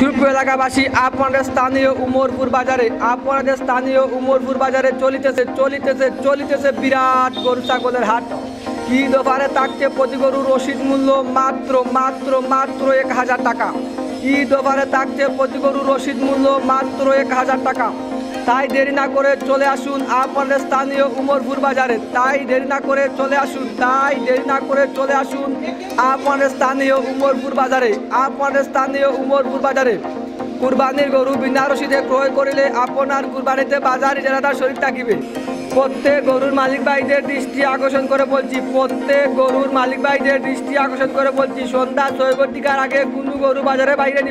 সুপ্রিয় এলাকাবাসী, আপনাদের স্থানীয় উমরপুর বাজারে চলিতেছে বিরাট গরু ছাগলের হাট। ঈদ অফারে থাকছে প্রতি গরুর রসিদ মূল্য মাত্র 1000 টাকা। ঈদ অফারে থাকছে প্রতি গরুর রসিদ মূল্য মাত্র 1000 টাকা। তাই দেরি না করে চলে আসুন আপনাদের স্থানীয় উমরপুর বাজারে। আপনাদের স্থানীয় উমরপুর বাজারে কুরবানির গরু বিনা রসিদে ক্রয় করিলে আপনার কুরবানিতে বাজার ইজারাদার শরীর থাকিবে। প্রত্যেক গরুর মালিক ভাইদের দৃষ্টি আকর্ষণ করে বলছি, সন্ধ্যা 6 ঘটিকার আগে কোনো গরু বাজারে বাইরে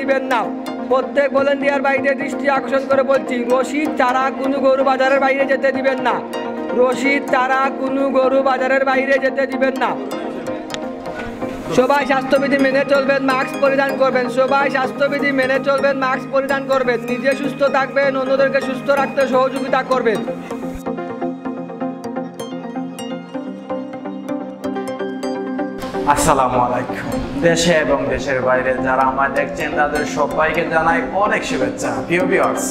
নিবেন না। প্রত্যেক ভলেন্টিয়ার ভাইদের দৃষ্টি আকর্ষণ করে বলছি, রশিদ ছাড়া কোনো গরু বাজারের বাইরে যেতে দিবেন না। সবাই স্বাস্থ্যবিধি মেনে চলবেন, মাস্ক পরিধান করবেন। নিজে সুস্থ থাকবেন, অন্যদেরকে সুস্থ রাখতে সহযোগিতা করবেন। আসসালামু আলাইকুম। দেশে এবং দেশের বাইরে যারা আমায় দেখছেন তাদের সবাইকে জানাই অনেক শুভেচ্ছা। প্রিয় ভিউয়ার্স,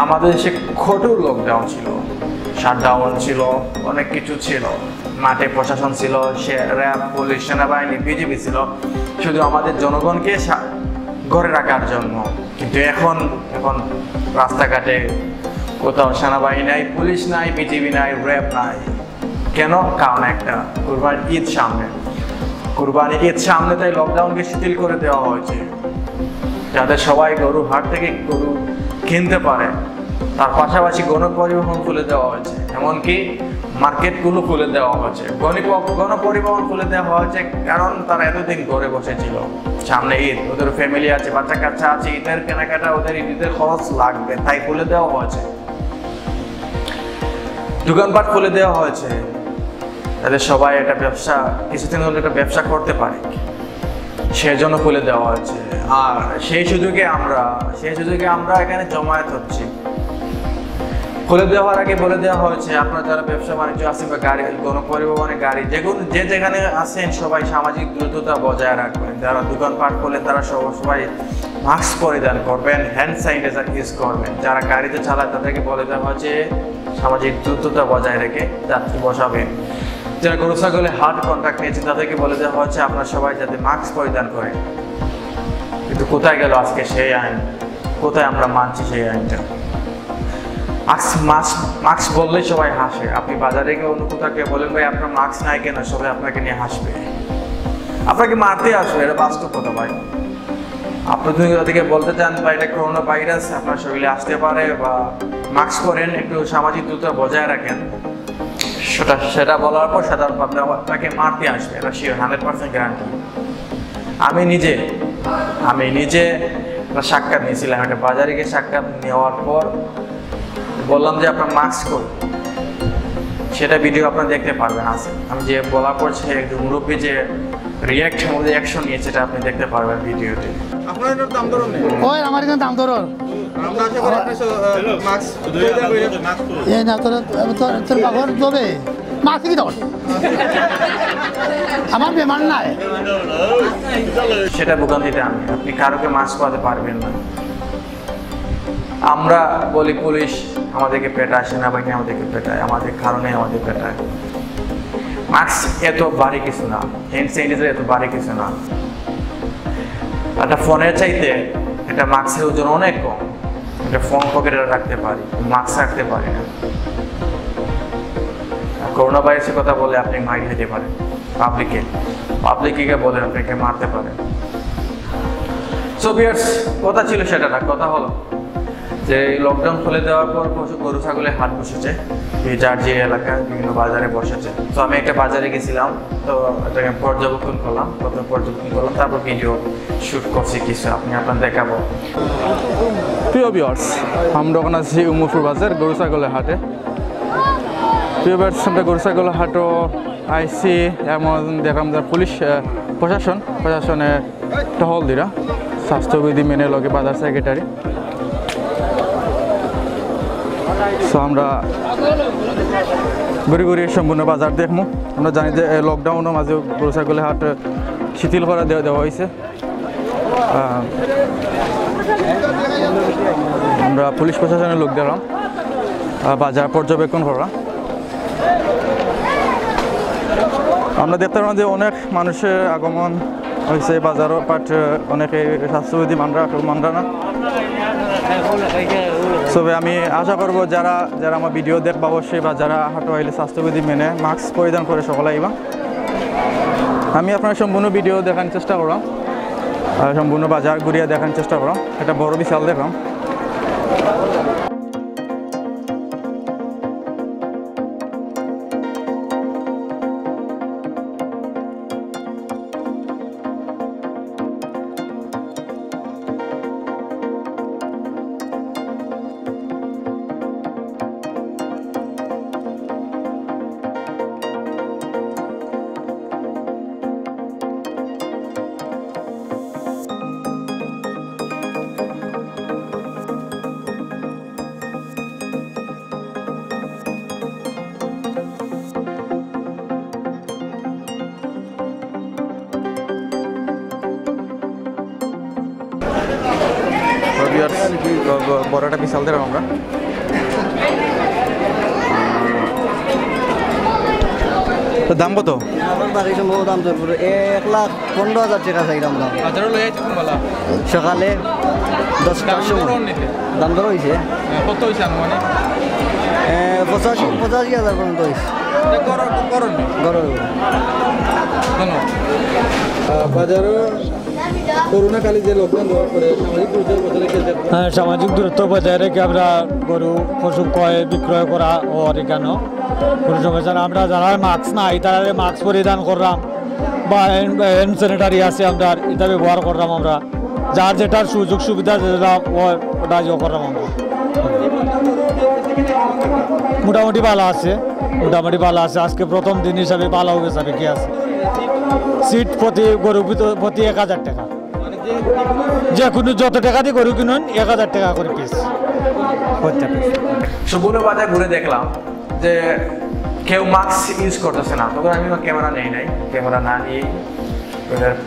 আমাদের দেশে কঠোর লকডাউন ছিল, শাটডাউন ছিল, অনেক কিছু ছিল। মাঠে প্রশাসন ছিল, র্যাব, পুলিশ, সেনাবাহিনী, বিজিবি ছিল, শুধু আমাদের জনগণকে ঘরে রাখার জন্য। কিন্তু এখন রাস্তাঘাটে কোথাও সেনাবাহিনী নাই, পুলিশ নাই, বিজিবি নাই, র্যাব নাই। কেন? কারণ একটা কুরবানি ঈদ সামনে তাই লকডাউনকে শিথিল করে দেওয়া হয়েছে, যাতে সবাই গরু হাট থেকে গরু কিনতে পারে। তার পাশাপাশি গণপরিবহন খুলে দেওয়া হয়েছে, এমনকি মার্কেটগুলো খুলে দেওয়া হয়েছে, গণপরিবহন খুলে দেওয়া হয়েছে। কারণ তারা এতদিন ঘরে বসেছিল, সামনে ঈদ, ওদের ফ্যামিলি আছে, বাচ্চা কাচ্চা আছে, ঈদের কেনাকাটা, ওদের ঈদের খরচ লাগবে, তাই খুলে দেওয়া হয়েছে। দোকানপাট খুলে দেওয়া হয়েছে, তাদের সবাই একটা ব্যবসা কিছুদিন হলে একটা ব্যবসা করতে পারে, সেজন্য খুলে দেওয়া হয়েছে। আর সেই সুযোগে আমরা এখানে জমায়েত হচ্ছি। খুলে দেওয়ার আগে বলে দেওয়া হয়েছে, আপনারা যারা ব্যবসা বাণিজ্য আছেন বা গাড়ি, গণপরিবহনে গাড়ি, যেখানে আছেন সবাই সামাজিক দূরত্বতা বজায় রাখবেন। যারা দোকানপাট করলেন তারা সবাই মাস্ক পরিধান করবেন, হ্যান্ড স্যানিটাইজার ইউজ করবেন। যারা গাড়িতে চালায় তাদেরকে বলে দেওয়া হয়েছে সামাজিক দূরত্বতা বজায় রেখে যাত্রী বসাবেন। যারা গরু ছাগলে হাট কন্ট্রাক্ট নিয়েছেন তাদেরকে বলে দেওয়া হচ্ছে আপনারা সবাই যাতে মাস্ক পরিধান করেন। কিন্তু কোথায় গেল আজকে সেই আইন? কোথায় আমরা মানছি সেই আইনটা? মাস্ক বললেই সবাই হাসে। আপনি বাজারে গিয়ে অন্য কোথাও বলেন ভাই আপনার মাস্ক নাই কেন, সবাই আপনাকে নিয়ে হাসবে, আপনাকে মারতে আসবে। এটা বাস্তব কথা ভাই। আপনি যদি ওদেরকে বলতে চান বা এটা করোনা ভাইরাস আপনার শরীরে আসতে পারে, বা মাস্ক পরেন, একটু সামাজিক দূরত্ব বজায় রাখেন, সেটা বলার পর সাধারণভাবে আপনাকে মারতে আসবে, এটা 100% গ্যারান্টি। আমি নিজে সাক্ষাৎ নিয়েছিলাম, একটা বাজারে গিয়ে সাক্ষাৎ নেওয়ার পর বললাম যে আপনার মাস্ক করুন, সেটা ভিডিও আপনারা দেখতে পারবেন আছে। আমি যে বলার পর সে একজন মুরব্বী যে অ্যাকশন নিয়েছে সেটা আপনি দেখতে পারবেন ভিডিওতে। আপনার এটার দাম ধরুন ওই আমার এখানে দাম ধরুন আমরা আছে বড় আপনি মাস্ক ধরে যাবে মাস্ক এই না তোর বাবার দবে মাস্ক কি দাও আমার বেমান নাই সেটা ভোগান্তিতে আপনি কারোকে মাস্ক পাতে পারবেন না। আমরা বলি পুলিশ আমাদেরকে পেটায়, সেনাবাহিনী আমাদেরকে পেটায়, আমাদের কারণে আমাদের পেটায়। মাস্ক এত ভারী কিছু না, হ্যান্ড স্যানিটাইজার এত ভারী কিছু না। একটা ফোনের চাইতে একটা মাস্কের ওজন অনেক কম। একটা ফোন পকেটে রাখতে পারি, মাস্ক রাখতে পারি না। করোনা ভাইরাসের কথা বলে আপনি মার খেতে পারেন, পাবলিকে বলে আপনাকে মারতে পারেন। সো ভিউয়ার্স, কথা ছিল সেটা না, কথা হলো যে লকডাউন খুলে দেওয়ার পর গরু ছাগলের হাট বসেছে, যার যে এলাকায় বিভিন্ন বাজারে বসেছে। তো আমি একটা বাজারে গেছিলাম, তো এটাকে পর্যবেক্ষণ করলাম, তারপর ভিডিও শ্যুট করছি কিছু আপনার দেখাবো। প্রিয় ভিউয়ার্স, আমরা ওখানে আছি উমরপুর বাজার গরু ছাগলের হাটে। প্রিয় ভিউয়ার্স, আমরা গরু ছাগলের হাটও আইসি, এমন দেখলাম যে পুলিশ প্রশাসনের টহলদিরা স্বাস্থ্যবিধি মেনে লগে বাজার সেক্রেটারি। সো আমরা ঘুরি ঘুরি সম্পূর্ণ বাজার দেখবো। আমরা জানি যে লকডাউনের মাঝে গরু ছাগলের হাট শিথিল করে দেওয়া হয়েছে। আমরা পুলিশ প্রশাসনের লোক দিলাম বাজার পর্যবেক্ষণ করা। আমরা দেখতে পারলাম যে অনেক মানুষের আগমন হয়েছে বাজারও, বাট অনেকে স্বাস্থ্যবিধি মানরা না। তবে আমি আশা করব যারা যারা আমার ভিডিও দেখবা অবশ্যই, বা যারা হাঁটো আইলে স্বাস্থ্যবিধি মেনে মাস্ক পরিধান করে সকলে আইবা। আমি আপনার সম্পূর্ণ ভিডিও দেখার চেষ্টা করলাম, সম্পূর্ণ বাজার ঘুরিয়ে দেখার চেষ্টা করলাম। এটা বড় বিশাল দেখলাম। বড়টা বিশাল দেখলাম আমরা। তো দাম কত? আমার বাড়ি সম্ভব দাম ধরবো 1,15,000 টাকা চাইলাম দাম। সকালে 10টার সময় দাম ধরা হয়েছে। কত হয়েছে মানে 85,000 পর্যন্ত হয়েছে। বাজারও করোনাকালে যে লকডাউন দেওয়ার পরে সামাজিক দূরত্ব বজায় রেখে আমরা গরু পশু ক্রয় বিক্রয় করা ওর কেন কোনো সমস্যা না। আমরা যারা মাস্ক নাই তারা মাস্ক পরিধান করলাম, বা হ্যান্ড স্যানিটারি আছে আমরা এটা ব্যবহার করলাম। আমরা যার যেটার সুযোগ সুবিধা যেটা ওটা করলাম। আমরা মোটামুটি ভালো আছে, আজকে প্রথম দিন হিসাবে ভালো হবে যাবে কি আছে। সিট প্রতি গরু প্রতি 1,000 টাকা, যে কোনো যত টাকা দিয়ে গরু কিনুন 1,000 টাকা করে পিস। সম্পূর্ণ বাজার ঘুরে দেখলাম যে কেউ মাস্ক ইউজ করতেছে না। তখন আমি ক্যামেরা নেই নাই, ক্যামেরা না নিয়ে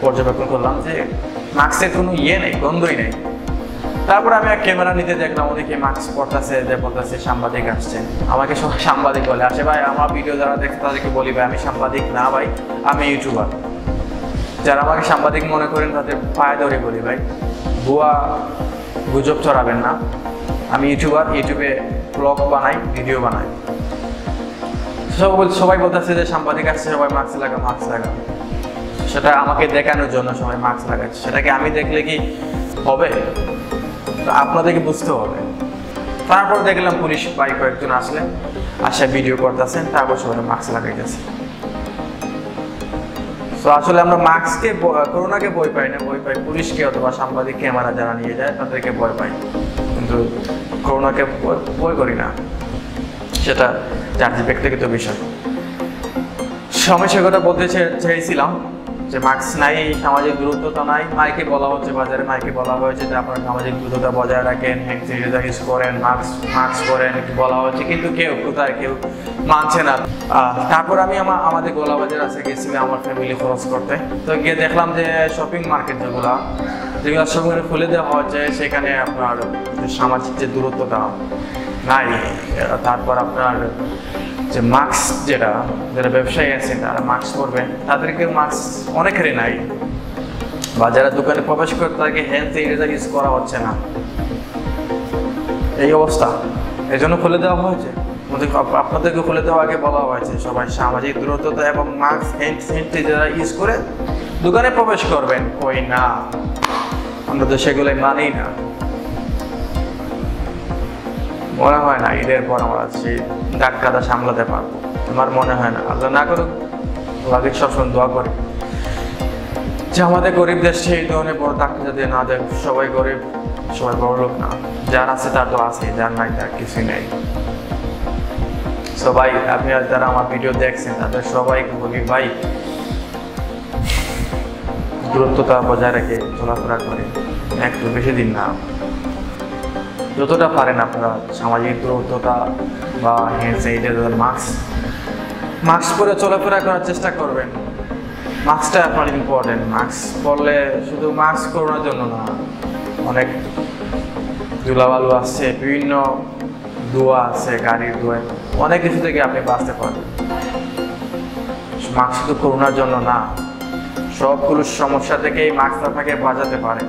পর্যবেক্ষণ করলাম যে মাস্কের কোনো নেই, গন্ধই নেই। তারপর আমি এক ক্যামেরা নিতে দেখলাম ওদিকে মাস্ক পরতেছে, যে বলতেছে সাংবাদিক আসছে। আমাকে সবাই সাংবাদিক বলে আসে। ভাই আমার ভিডিও যারা দেখে তাদেরকে বলি ভাই আমি সাংবাদিক না, ভাই আমি ইউটিউবার। যারা আমাকে সাংবাদিক মনে করেন তাদের পায়ে ধরে বলি ভাই ভুয়া গুজব ছড়াবেন না। আমি ইউটিউবার, ইউটিউবে ব্লগ বানাই, ভিডিও বানাই। সবাই বলতেছে যে সাংবাদিক আসছে, সবাই মাস্ক লাগা। সেটা আমাকে দেখানোর জন্য সবাই মাস্ক লাগাচ্ছে। সেটাকে আমি দেখলে কি হবে? আপনাদেরকে বুঝতে হবে। তারপর দেখলাম পুলিশ ভাই কয়েকজন আসলেন, আসে ভিডিও করতেছেন, তারপর সবাই মাস্ক লাগাইতেছে। তো আসলে আমরা মাস্ককে, করোনাকে ভয় পাই না, ভয় পাই পুলিশকে অথবা সাংবাদিক ক্যামেরা যারা নিয়ে যায় তাদেরকে ভয় পাই, কিন্তু করোনাকে ভয় করি না। সেটা যার ব্যক্তিগত বিষয়। সমস্যার কথা বলতে চেয়েছিলাম যে মাস্ক নাই, সামাজিক দূরত্বতা নাই। মাইকে বলা হচ্ছে, বাজারে মাইকে বলা হয়েছে যে আপনারা সামাজিক দূরত্বতা বজায় রাখেন, হ্যান্ড স্যানিটাইজার ইউজ করেন, মাস্ক পরেন বলা হচ্ছে, কিন্তু কেউ মানছে না। তারপর আমি আমাদের গোলা বাজার আছে গেছিলাম আমার ফ্যামিলি খরচ করতে। তো গিয়ে দেখলাম যে শপিং মার্কেট যেগুলো সঙ্গে খুলে দেওয়া হচ্ছে, সেখানে আপনার সামাজিক যে দূরত্বটা নাই। তারপর আপনার যে মাস্ক যারা ব্যবসায়ী আছে তারা মাস্ক পরবেন, তাদেরকে মাস্ক অনেকেরই নাই। বা যারা দোকানে প্রবেশ করে তাদেরকে হ্যান্ড স্যানিটাইজার ইউজ করা হচ্ছে না। এই অবস্থা, এই জন্য খুলে দেওয়া হয়েছে। আপনাদেরকে খুলে দেওয়া আগে বলা হয়েছে সবাই সামাজিক দূরত্বতা এবং মাস্ক হ্যান্ড স্যানিটাইজার ইউজ করে দোকানে প্রবেশ করবেন। কই না, আমরা তো সেগুলোই মানি না। মনে হয় না ঈদের পর আমরা সেই দাগ কাদা সামলাতে পারবো, আমার মনে হয় না। আল্লাহ না করুক, আল্লাহকে সবসময় দোয়া করি যে আমাদের গরিব দেশে এই ধরনের বড় দাগ যাতে না দেয়। সবাই গরিব, সবাই বড় লোক না, যার আছে তার তো আছে, যার নাই তার কিছুই নেই। সবাই আপনি যারা আমার ভিডিও দেখছেন তাদের সবাইকে বলি ভাই দূরত্বতা বজায় রেখে চলাফেরা করে, একটু বেশি দিন না, যতটা পারেন আপনারা সামাজিক দূরত্বতা বা হ্যান্ড স্যানিটাইজার মাস্ক মাস্ক পরে চলাফেরা করার চেষ্টা করবেন। মাস্কটা আপনার ইম্পর্টেন্ট। মাস্ক পরলে শুধু মাস্ক করোনার জন্য না, অনেক ধুলাবালু আসছে, বিভিন্ন ধোঁয়া আছে, গাড়ির ধোঁয়া, অনেক কিছু থেকে আপনি বাঁচতে পারবেন। মাস্ক শুধু করোনার জন্য না, সবগুলো সমস্যা থেকেই মাস্ক আপনাকে বাঁচাতে পারে।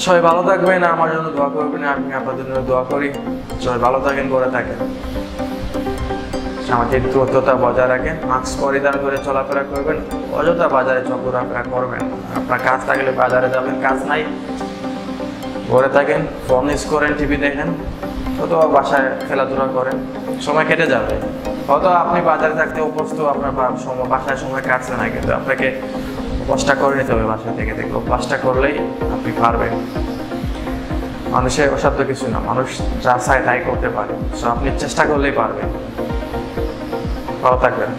সবাই ভালো থাকবেন, আমার জন্য দোয়া করবেন, আমি আপনাদের জন্য দোয়া করি। সবাই ভালো থাকেন, করে থাকেন, সামাজিক দূরত্বতা বজায় রাখেন, মাস্ক পরিধান করে চলাফেরা করবেন, অযথা বাজারে ঘোরাফেরা করবেন। আপনার কাজ থাকলে বাজারে যাবেন, কাজ নাই ঘরে থাকেন, ফোন ইউজ করেন, টিভি দেখেন, অথবা বাসায় খেলাধুলা করেন, সময় কেটে যাবে। হয়তো আপনি বাজারে থাকতে অভ্যস্ত, আপনার বাসায় সময় কাটছে না, কিন্তু আপনাকে অভ্যাসটা করে নিতে হবে বাসা থেকে দেখলে। অভ্যাসটা করলেই আপনি পারবেন। মানুষের অসাধ্য কিছু না, মানুষ যা চায় তাই করতে পারে। সো আপনি চেষ্টা করলেই পারবেন। ভালো থাকবেন।